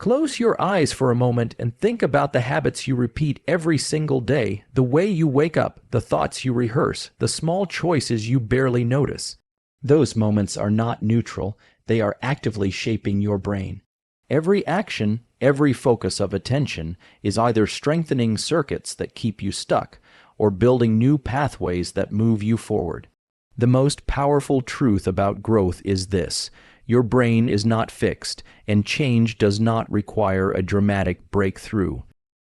Close your eyes for a moment and think about the habits you repeat every single day, the way you wake up, the thoughts you rehearse, the small choices you barely notice. Those moments are not neutral, they are actively shaping your brain. Every action, every focus of attention is either strengthening circuits that keep you stuck or building new pathways that move you forward. The most powerful truth about growth is this: your brain is not fixed, and change does not require a dramatic breakthrough.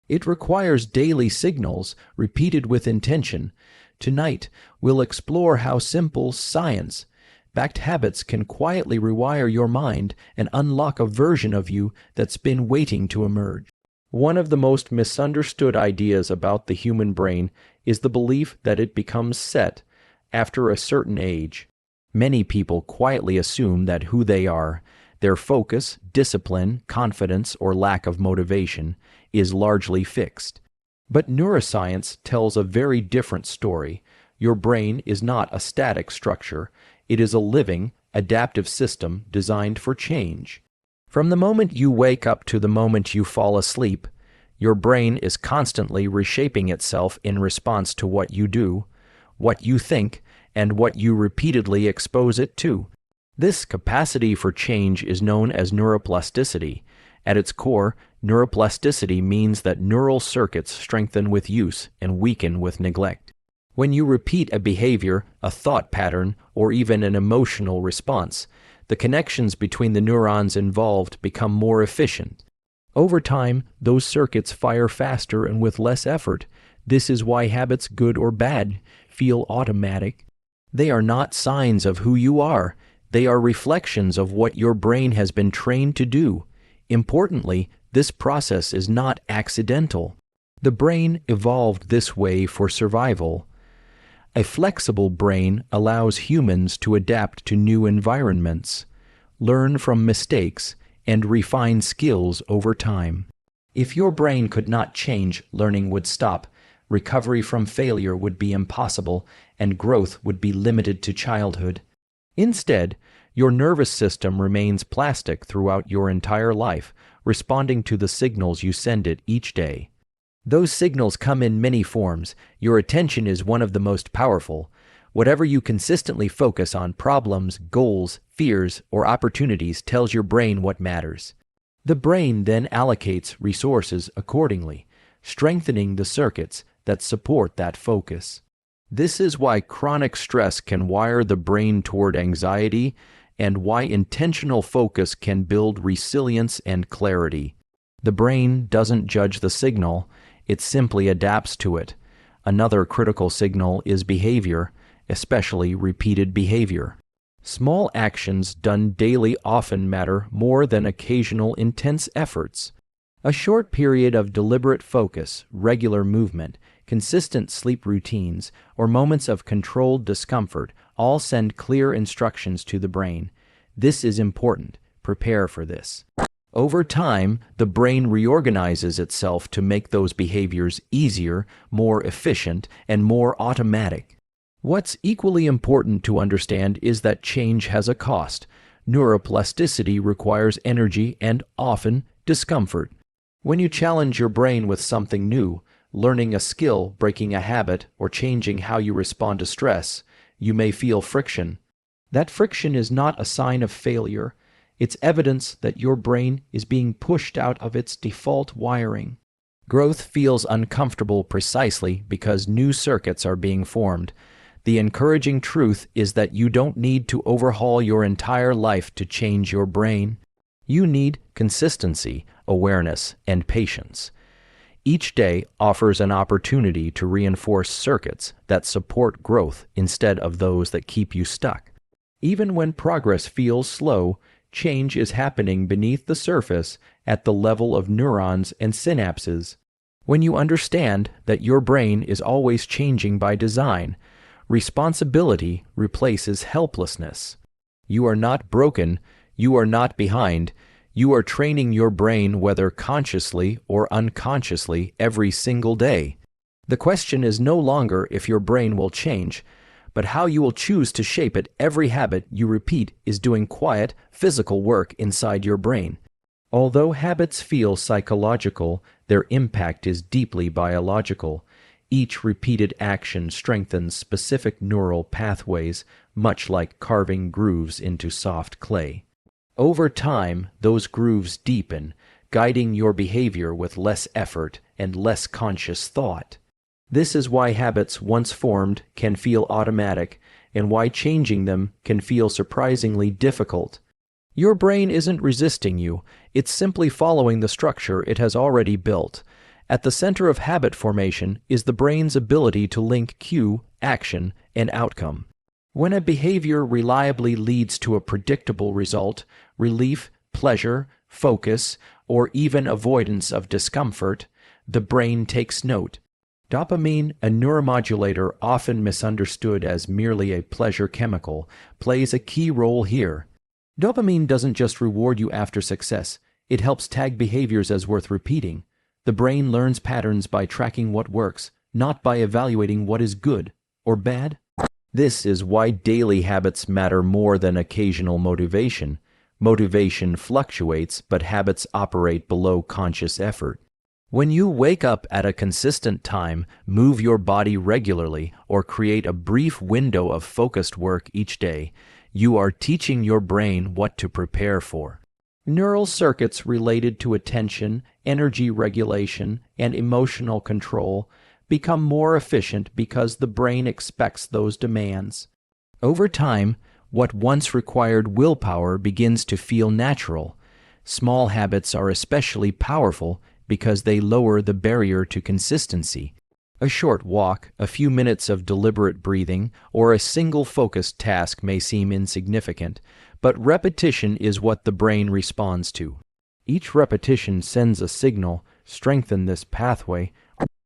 It requires daily signals, repeated with intention. Tonight, we'll explore how simple science-backed habits can quietly rewire your mind and unlock a version of you that's been waiting to emerge. One of the most misunderstood ideas about the human brain is the belief that it becomes set after a certain age. Many people quietly assume that who they are, their focus, discipline, confidence, or lack of motivation, is largely fixed. But neuroscience tells a very different story. Your brain is not a static structure. It is a living, adaptive system designed for change. From the moment you wake up to the moment you fall asleep, your brain is constantly reshaping itself in response to what you do, what you think, and what you repeatedly expose it to. This capacity for change is known as neuroplasticity. At its core, neuroplasticity means that neural circuits strengthen with use and weaken with neglect. When you repeat a behavior, a thought pattern, or even an emotional response, the connections between the neurons involved become more efficient. Over time, those circuits fire faster and with less effort. This is why habits, good or bad, feel automatic. They are not signs of who you are. They are reflections of what your brain has been trained to do. Importantly, this process is not accidental. The brain evolved this way for survival. A flexible brain allows humans to adapt to new environments, learn from mistakes, and refine skills over time. If your brain could not change, learning would stop. Recovery from failure would be impossible, and growth would be limited to childhood. Instead, your nervous system remains plastic throughout your entire life, responding to the signals you send it each day. Those signals come in many forms. Your attention is one of the most powerful. Whatever you consistently focus on, problems, goals, fears, or opportunities, tells your brain what matters. The brain then allocates resources accordingly, strengthening the circuits that support that focus. This is why chronic stress can wire the brain toward anxiety, and why intentional focus can build resilience and clarity. The brain doesn't judge the signal, it simply adapts to it. Another critical signal is behavior, especially repeated behavior. Small actions done daily often matter more than occasional intense efforts. A short period of deliberate focus, regular movement, consistent sleep routines, or moments of controlled discomfort all send clear instructions to the brain. This is important. Prepare for this. Over time, the brain reorganizes itself to make those behaviors easier, more efficient, and more automatic. What's equally important to understand is that change has a cost. Neuroplasticity requires energy and, often, discomfort. When you challenge your brain with something new, learning a skill, breaking a habit, or changing how you respond to stress, you may feel friction. That friction is not a sign of failure. It's evidence that your brain is being pushed out of its default wiring. Growth feels uncomfortable precisely because new circuits are being formed. The encouraging truth is that you don't need to overhaul your entire life to change your brain. You need consistency, awareness, and patience. Each day offers an opportunity to reinforce circuits that support growth instead of those that keep you stuck. Even when progress feels slow, change is happening beneath the surface at the level of neurons and synapses. When you understand that your brain is always changing by design, responsibility replaces helplessness. You are not broken, you are not behind, you are training your brain whether consciously or unconsciously every single day. The question is no longer if your brain will change, but how you will choose to shape it. Every habit you repeat is doing quiet, physical work inside your brain. Although habits feel psychological, their impact is deeply biological. Each repeated action strengthens specific neural pathways, much like carving grooves into soft clay. Over time, those grooves deepen, guiding your behavior with less effort and less conscious thought. This is why habits once formed can feel automatic, and why changing them can feel surprisingly difficult. Your brain isn't resisting you, it's simply following the structure it has already built. At the center of habit formation is the brain's ability to link cue, action, and outcome. When a behavior reliably leads to a predictable result, relief, pleasure, focus, or even avoidance of discomfort, the brain takes note. Dopamine, a neuromodulator often misunderstood as merely a pleasure chemical, plays a key role here. Dopamine doesn't just reward you after success, it helps tag behaviors as worth repeating. The brain learns patterns by tracking what works, not by evaluating what is good or bad. This is why daily habits matter more than occasional motivation. Motivation fluctuates, but habits operate below conscious effort. When you wake up at a consistent time, move your body regularly, or create a brief window of focused work each day, you are teaching your brain what to prepare for. Neural circuits related to attention, energy regulation, and emotional control become more efficient because the brain expects those demands. Over time, what once required willpower begins to feel natural. Small habits are especially powerful because they lower the barrier to consistency. A short walk, a few minutes of deliberate breathing, or a single focused task may seem insignificant, but repetition is what the brain responds to. Each repetition sends a signal, strengthen this pathway.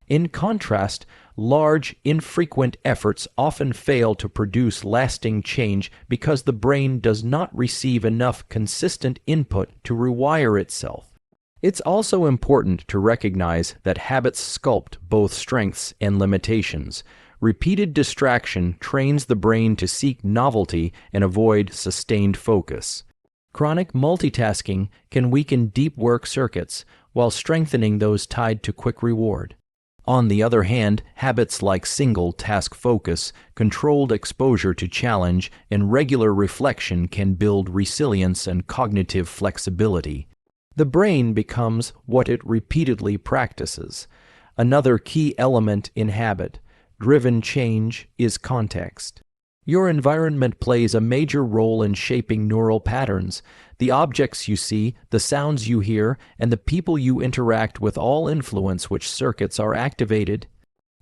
In contrast, large, infrequent efforts often fail to produce lasting change because the brain does not receive enough consistent input to rewire itself. It's also important to recognize that habits sculpt both strengths and limitations. Repeated distraction trains the brain to seek novelty and avoid sustained focus. Chronic multitasking can weaken deep work circuits while strengthening those tied to quick reward. On the other hand, habits like single-task focus, controlled exposure to challenge, and regular reflection can build resilience and cognitive flexibility. The brain becomes what it repeatedly practices. Another key element in habit-driven change is context. Your environment plays a major role in shaping neural patterns. The objects you see, the sounds you hear, and the people you interact with all influence which circuits are activated.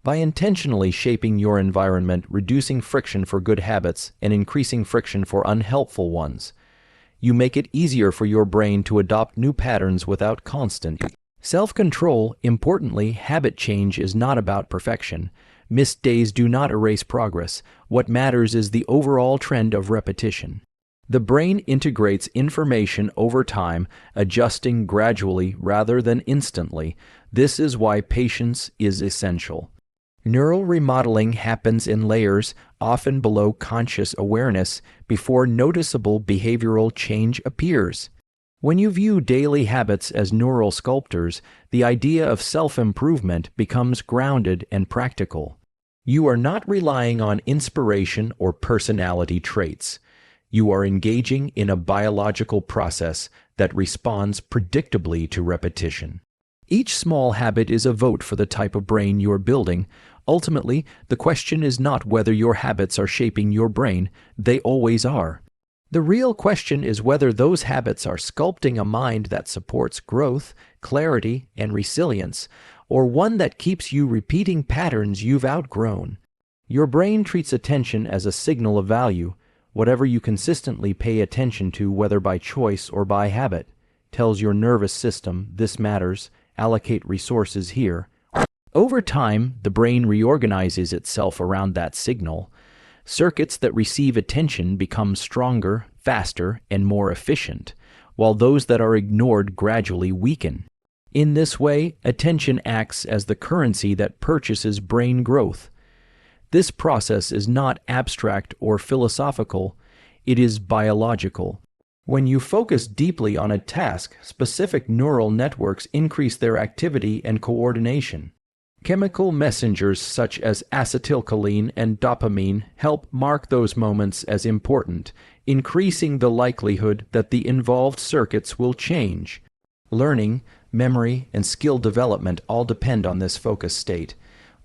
By intentionally shaping your environment, reducing friction for good habits and increasing friction for unhelpful ones, you make it easier for your brain to adopt new patterns without constant self-control. Importantly, habit change is not about perfection. Missed days do not erase progress. What matters is the overall trend of repetition. The brain integrates information over time, adjusting gradually rather than instantly. This is why patience is essential. Neural remodeling happens in layers, often below conscious awareness, before noticeable behavioral change appears. When you view daily habits as neural sculptors, the idea of self-improvement becomes grounded and practical. You are not relying on inspiration or personality traits. You are engaging in a biological process that responds predictably to repetition. Each small habit is a vote for the type of brain you're building. Ultimately, the question is not whether your habits are shaping your brain. They always are. The real question is whether those habits are sculpting a mind that supports growth, clarity, and resilience, or one that keeps you repeating patterns you've outgrown. Your brain treats attention as a signal of value. Whatever you consistently pay attention to, whether by choice or by habit, tells your nervous system this matters, allocate resources here. Over time, the brain reorganizes itself around that signal. Circuits that receive attention become stronger, faster, and more efficient, while those that are ignored gradually weaken. In this way, attention acts as the currency that purchases brain growth. This process is not abstract or philosophical, it is biological. When you focus deeply on a task, specific neural networks increase their activity and coordination. Chemical messengers such as acetylcholine and dopamine help mark those moments as important, increasing the likelihood that the involved circuits will change. Learning, memory, and skill development all depend on this focus state.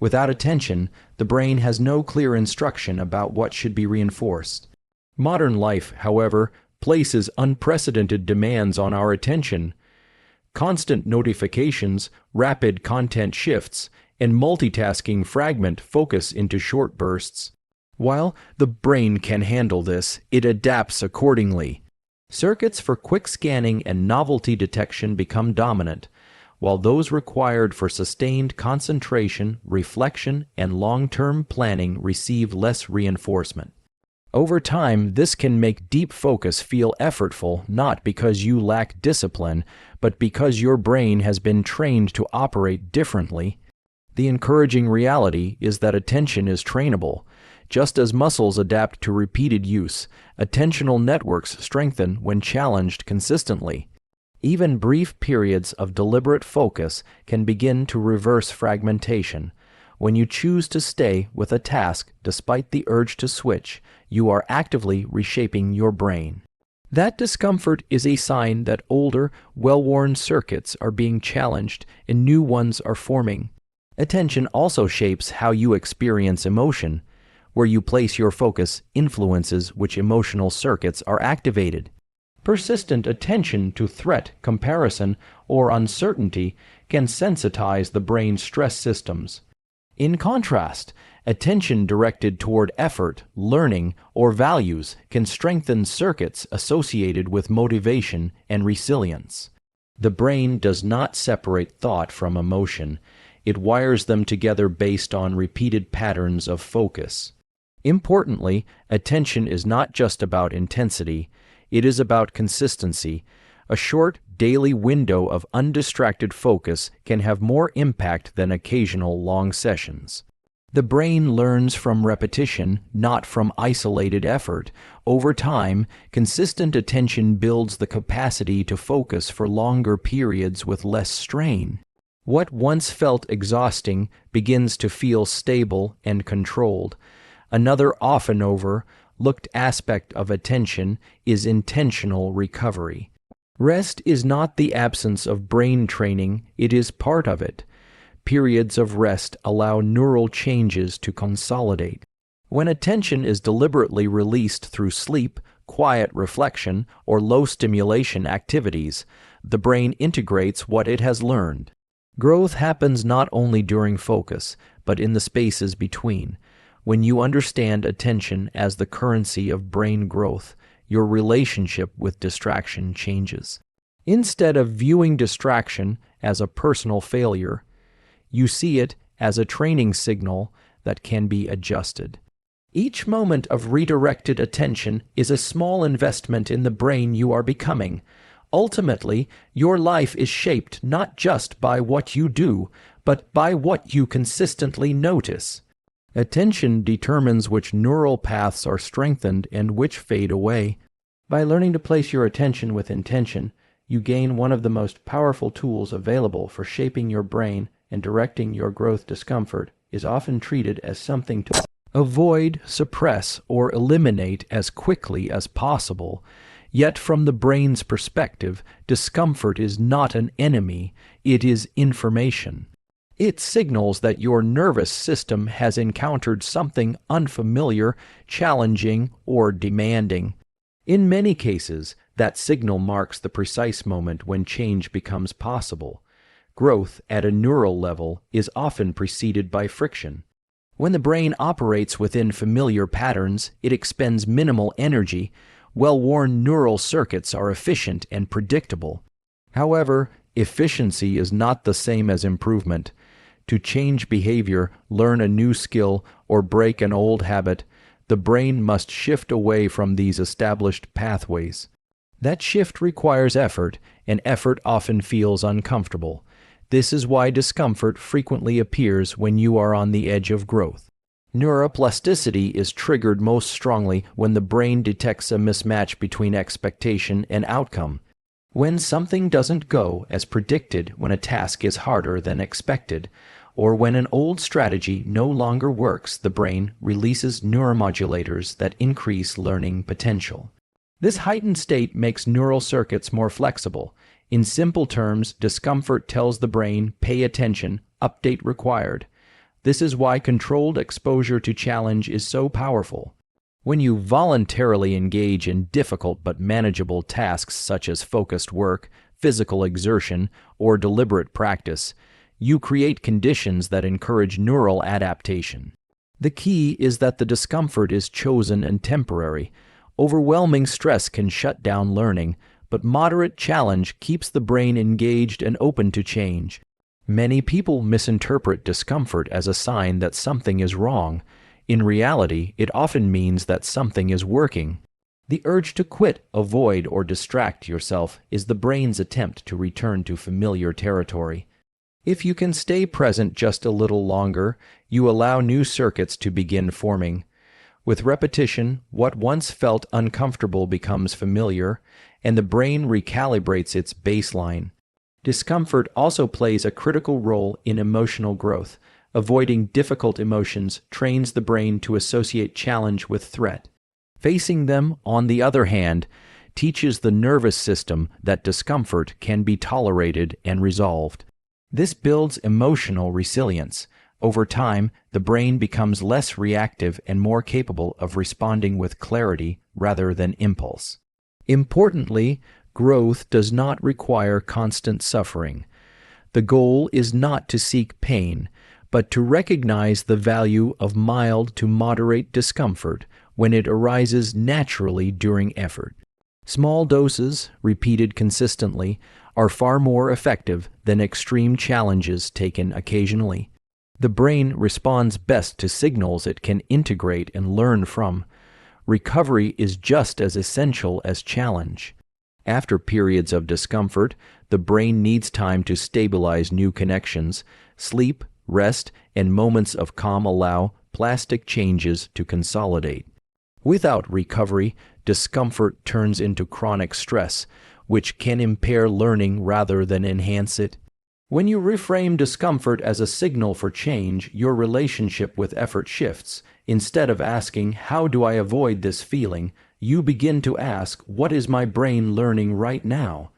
Without attention, the brain has no clear instruction about what should be reinforced. Modern life, however, places unprecedented demands on our attention. Constant notifications, rapid content shifts, and multitasking fragment focus into short bursts. While the brain can handle this, it adapts accordingly. Circuits for quick scanning and novelty detection become dominant, while those required for sustained concentration, reflection, and long-term planning receive less reinforcement. Over time, this can make deep focus feel effortful not because you lack discipline, but because your brain has been trained to operate differently. The encouraging reality is that attention is trainable. Just as muscles adapt to repeated use, attentional networks strengthen when challenged consistently. Even brief periods of deliberate focus can begin to reverse fragmentation. When you choose to stay with a task despite the urge to switch, you are actively reshaping your brain. That discomfort is a sign that older, well-worn circuits are being challenged and new ones are forming. Attention also shapes how you experience emotion. Where you place your focus influences which emotional circuits are activated. Persistent attention to threat, comparison, or uncertainty can sensitize the brain's stress systems. In contrast, attention directed toward effort, learning, or values can strengthen circuits associated with motivation and resilience. The brain does not separate thought from emotion. It wires them together based on repeated patterns of focus. Importantly, attention is not just about intensity, it is about consistency. A short, daily window of undistracted focus can have more impact than occasional long sessions. The brain learns from repetition, not from isolated effort. Over time, consistent attention builds the capacity to focus for longer periods with less strain. What once felt exhausting begins to feel stable and controlled. Another often overlooked aspect of attention is intentional recovery. Rest is not the absence of brain training, it is part of it. Periods of rest allow neural changes to consolidate. When attention is deliberately released through sleep, quiet reflection, or low-stimulation activities, the brain integrates what it has learned. Growth happens not only during focus, but in the spaces between. When you understand attention as the currency of brain growth, your relationship with distraction changes. Instead of viewing distraction as a personal failure, you see it as a training signal that can be adjusted. Each moment of redirected attention is a small investment in the brain you are becoming. Ultimately, your life is shaped not just by what you do, but by what you consistently notice. Attention determines which neural paths are strengthened and which fade away. By learning to place your attention with intention, you gain one of the most powerful tools available for shaping your brain, and directing your growth. Discomfort is often treated as something to avoid, suppress, or eliminate as quickly as possible. Yet from the brain's perspective, discomfort is not an enemy, it is information. It signals that your nervous system has encountered something unfamiliar, challenging, or demanding. In many cases, that signal marks the precise moment when change becomes possible. Growth at a neural level is often preceded by friction. When the brain operates within familiar patterns, it expends minimal energy. Well-worn neural circuits are efficient and predictable. However, efficiency is not the same as improvement. To change behavior, learn a new skill, or break an old habit, the brain must shift away from these established pathways. That shift requires effort, and effort often feels uncomfortable. This is why discomfort frequently appears when you are on the edge of growth. Neuroplasticity is triggered most strongly when the brain detects a mismatch between expectation and outcome. When something doesn't go as predicted, when a task is harder than expected, or when an old strategy no longer works, the brain releases neuromodulators that increase learning potential. This heightened state makes neural circuits more flexible. In simple terms, discomfort tells the brain, pay attention, update required. This is why controlled exposure to challenge is so powerful. When you voluntarily engage in difficult but manageable tasks such as focused work, physical exertion, or deliberate practice, you create conditions that encourage neural adaptation. The key is that the discomfort is chosen and temporary. Overwhelming stress can shut down learning, but moderate challenge keeps the brain engaged and open to change. Many people misinterpret discomfort as a sign that something is wrong. In reality, it often means that something is working. The urge to quit, avoid, or distract yourself is the brain's attempt to return to familiar territory. If you can stay present just a little longer, you allow new circuits to begin forming. With repetition, what once felt uncomfortable becomes familiar, and the brain recalibrates its baseline. Discomfort also plays a critical role in emotional growth. Avoiding difficult emotions trains the brain to associate challenge with threat. Facing them, on the other hand, teaches the nervous system that discomfort can be tolerated and resolved. This builds emotional resilience. Over time, the brain becomes less reactive and more capable of responding with clarity rather than impulse. Importantly, growth does not require constant suffering. The goal is not to seek pain, but to recognize the value of mild to moderate discomfort when it arises naturally during effort. Small doses, repeated consistently, are far more effective than extreme challenges taken occasionally. The brain responds best to signals it can integrate and learn from. Recovery is just as essential as challenge. After periods of discomfort, the brain needs time to stabilize new connections. Sleep, rest, and moments of calm allow plastic changes to consolidate. Without recovery, discomfort turns into chronic stress, which can impair learning rather than enhance it. When you reframe discomfort as a signal for change, your relationship with effort shifts. Instead of asking, "How do I avoid this feeling?" you begin to ask, "What is my brain learning right now?"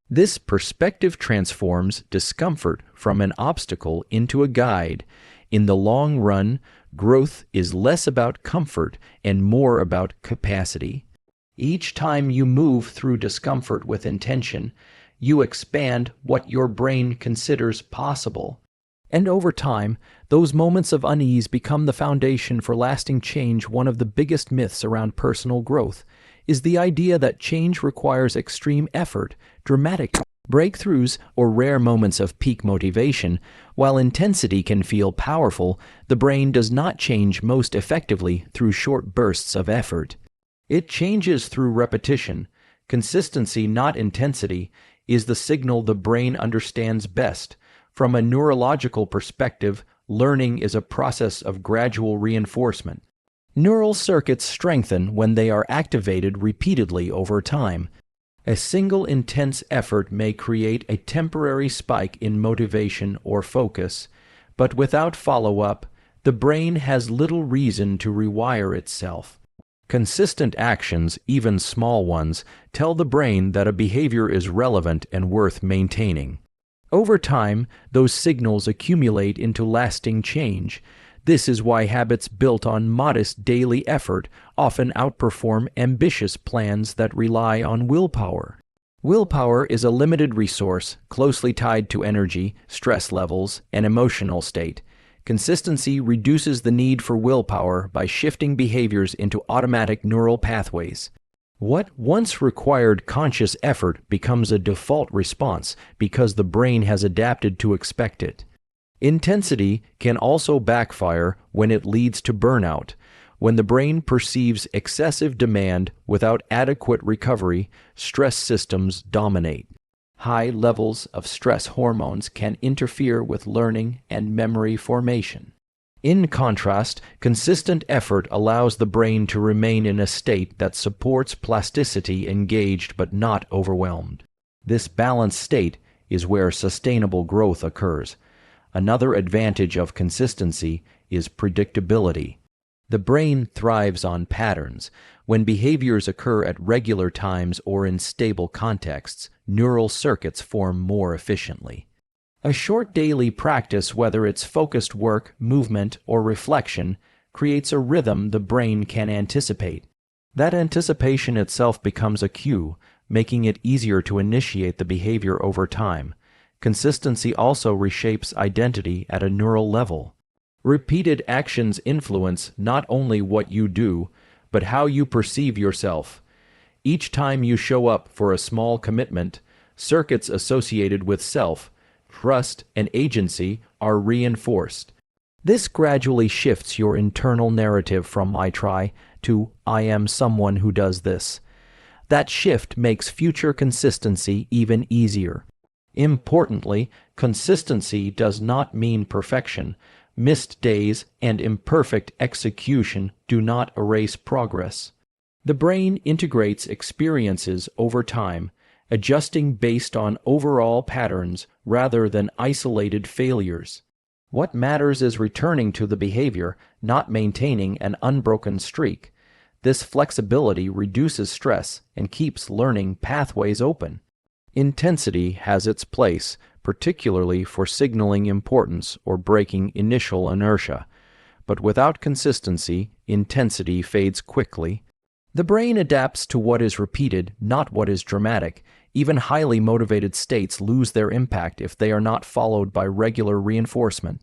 This perspective transforms discomfort from an obstacle into a guide. In the long run, growth is less about comfort and more about capacity. Each time you move through discomfort with intention, you expand what your brain considers possible. And over time, those moments of unease become the foundation for lasting change. One of the biggest myths around personal growth is the idea that change requires extreme effort, dramatic breakthroughs, or rare moments of peak motivation. While intensity can feel powerful, the brain does not change most effectively through short bursts of effort. It changes through repetition. Consistency, not intensity, is the signal the brain understands best. From a neurological perspective, learning is a process of gradual reinforcement. Neural circuits strengthen when they are activated repeatedly over time. A single intense effort may create a temporary spike in motivation or focus, but without follow-up, the brain has little reason to rewire itself. Consistent actions, even small ones, tell the brain that a behavior is relevant and worth maintaining. Over time, those signals accumulate into lasting change. This is why habits built on modest daily effort often outperform ambitious plans that rely on willpower. Willpower is a limited resource, closely tied to energy, stress levels, and emotional state. Consistency reduces the need for willpower by shifting behaviors into automatic neural pathways. What once required conscious effort becomes a default response because the brain has adapted to expect it. Intensity can also backfire when it leads to burnout. When the brain perceives excessive demand without adequate recovery, stress systems dominate. High levels of stress hormones can interfere with learning and memory formation. In contrast, consistent effort allows the brain to remain in a state that supports plasticity, engaged but not overwhelmed. This balanced state is where sustainable growth occurs. Another advantage of consistency is predictability. The brain thrives on patterns. When behaviors occur at regular times or in stable contexts, neural circuits form more efficiently. A short daily practice, whether it's focused work, movement, or reflection, creates a rhythm the brain can anticipate. That anticipation itself becomes a cue, making it easier to initiate the behavior over time. Consistency also reshapes identity at a neural level. Repeated actions influence not only what you do, but how you perceive yourself. Each time you show up for a small commitment, circuits associated with self, trust, and agency are reinforced. This gradually shifts your internal narrative from "I try" to "I am someone who does this." That shift makes future consistency even easier. Importantly, consistency does not mean perfection. Missed days and imperfect execution do not erase progress. The brain integrates experiences over time, adjusting based on overall patterns rather than isolated failures. What matters is returning to the behavior, not maintaining an unbroken streak. This flexibility reduces stress and keeps learning pathways open. Intensity has its place, particularly for signaling importance or breaking initial inertia. But without consistency, intensity fades quickly. The brain adapts to what is repeated, not what is dramatic. Even highly motivated states lose their impact if they are not followed by regular reinforcement.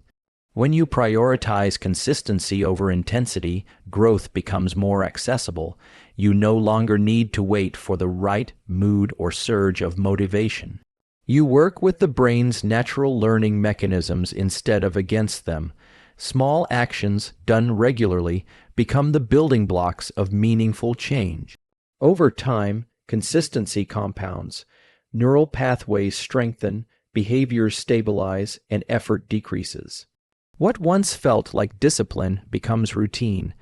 When you prioritize consistency over intensity, growth becomes more accessible. You no longer need to wait for the right mood or surge of motivation. You work with the brain's natural learning mechanisms instead of against them. Small actions done regularly become the building blocks of meaningful change. Over time, consistency compounds. Neural pathways strengthen, behaviors stabilize, and effort decreases. What once felt like discipline becomes routine.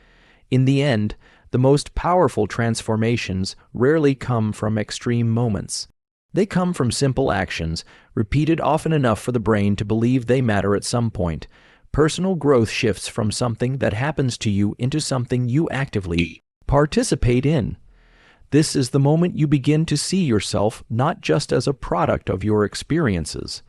In the end, the most powerful transformations rarely come from extreme moments. They come from simple actions, repeated often enough for the brain to believe they matter at some point. Personal growth shifts from something that happens to you into something you actively participate in. This is the moment you begin to see yourself not just as a product of your experiences,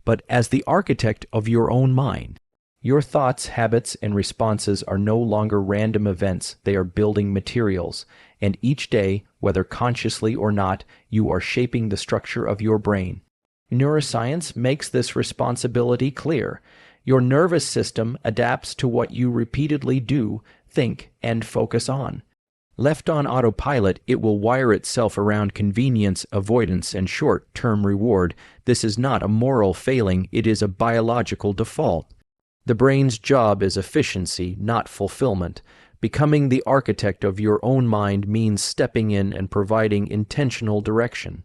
but as the architect of your own mind. Your thoughts, habits, and responses are no longer random events, they are building materials, and each day, whether consciously or not, you are shaping the structure of your brain. Neuroscience makes this responsibility clear. Your nervous system adapts to what you repeatedly do, think, and focus on. Left on autopilot, it will wire itself around convenience, avoidance, and short-term reward. This is not a moral failing, it is a biological default. The brain's job is efficiency, not fulfillment. Becoming the architect of your own mind means stepping in and providing intentional direction.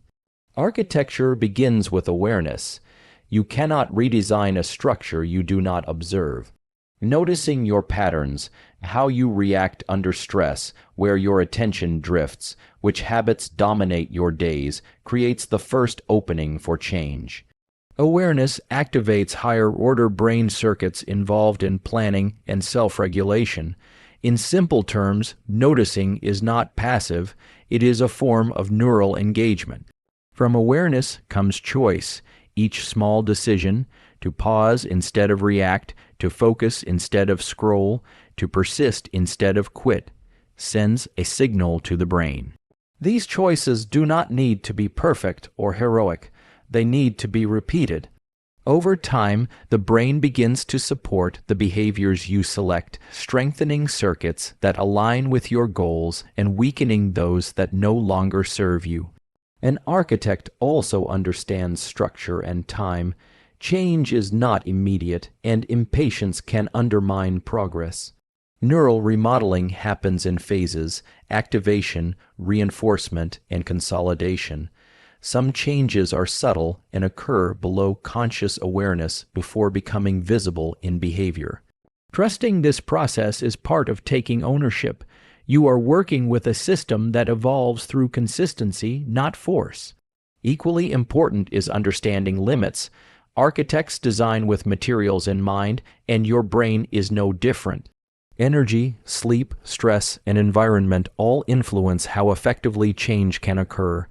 Architecture begins with awareness. You cannot redesign a structure you do not observe. Noticing your patterns, how you react under stress, where your attention drifts, which habits dominate your days, creates the first opening for change. Awareness activates higher-order brain circuits involved in planning and self-regulation. In simple terms, noticing is not passive, it is a form of neural engagement. From awareness comes choice. Each small decision, to pause instead of react, to focus instead of scroll, to persist instead of quit, sends a signal to the brain. These choices do not need to be perfect or heroic. They need to be repeated. Over time, the brain begins to support the behaviors you select, strengthening circuits that align with your goals and weakening those that no longer serve you. An architect also understands structure and time. Change is not immediate, and impatience can undermine progress. Neural remodeling happens in phases: activation, reinforcement, and consolidation. Some changes are subtle and occur below conscious awareness before becoming visible in behavior. Trusting this process is part of taking ownership. You are working with a system that evolves through consistency, not force. Equally important is understanding limits. Architects design with materials in mind, and your brain is no different. Energy, sleep, stress, and environment all influence how effectively change can occur.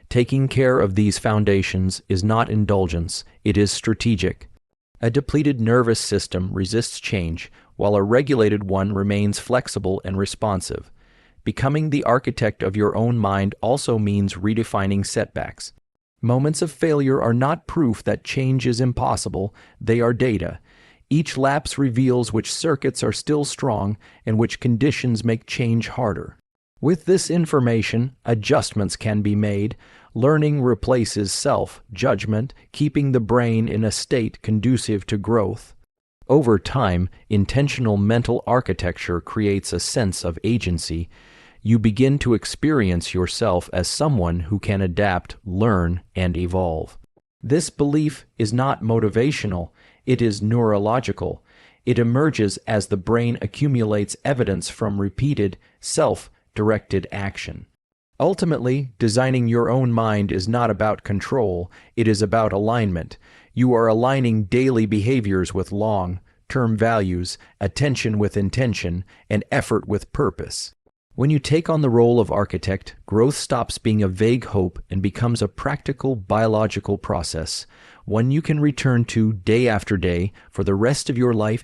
Taking care of these foundations is not indulgence, it is strategic. A depleted nervous system resists change, while a regulated one remains flexible and responsive. Becoming the architect of your own mind also means redefining setbacks. Moments of failure are not proof that change is impossible, they are data. Each lapse reveals which circuits are still strong and which conditions make change harder. With this information, adjustments can be made. Learning replaces self-judgment, keeping the brain in a state conducive to growth. Over time, intentional mental architecture creates a sense of agency. You begin to experience yourself as someone who can adapt, learn, and evolve. This belief is not motivational, it is neurological. It emerges as the brain accumulates evidence from repeated, self-directed action. Ultimately, designing your own mind is not about control, it is about alignment. You are aligning daily behaviors with long-term values, attention with intention, and effort with purpose. When you take on the role of architect, growth stops being a vague hope and becomes a practical biological process, one you can return to day after day for the rest of your life.